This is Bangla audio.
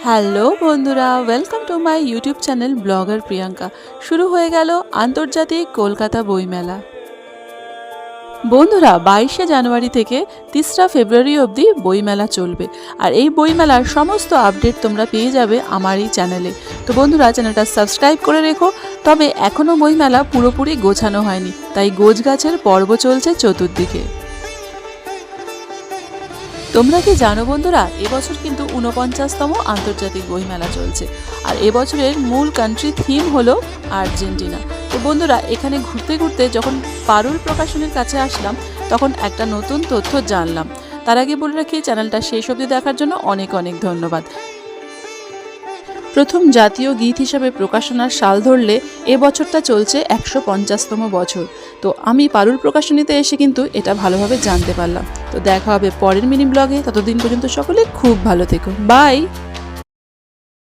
হ্যালো বন্ধুরা, welcome to my YouTube channel blogger Priyanka. শুরু হয়ে গেল আন্তর্জাতিক কলকাতা বইমেলা। বন্ধুরা, 22শে জানুয়ারি থেকে 3রা ফেব্রুয়ারি অবধি বইমেলা চলবে। আর এই বইমেলার সমস্ত আপডেট তোমরা পেয়ে যাবে আমার এই চ্যানেলে। তো বন্ধুরা, চ্যানেলটা সাবস্ক্রাইব করে রেখো। তবে এখনও বইমেলা পুরোপুরি গোছানো হয়নি, তাই গোছগাছের পর্ব চলছে চতুর্দিকে। তোমরা কি জানো বন্ধুরা, এবছর কিন্তু 49তম আন্তর্জাতিক বইমেলা চলছে। আর এবছরের মূল কান্ট্রি থিম হলো আর্জেন্টিনা। তো বন্ধুরা, এখানে ঘুরতে ঘুরতে যখন পারুল প্রকাশনীর কাছে আসলাম, তখন একটা নতুন তথ্য জানলাম। তার আগে বলে রাখি, চ্যানেলটা শেষ অবধি দেখার জন্য অনেক অনেক ধন্যবাদ। প্রথম জাতীয় গীত হিসাবে প্রকাশনার সাল ধরলে এবছরটা চলছে 150তম বছর। তো আমি পারুল প্রকাশনীতে এসে কিন্তু এটা ভালোভাবে জানতে পারলাম। তো দেখা হবে পরের মিনি ব্লগে। ততদিন পর্যন্ত সকলে খুব ভালো থেকো। বাই।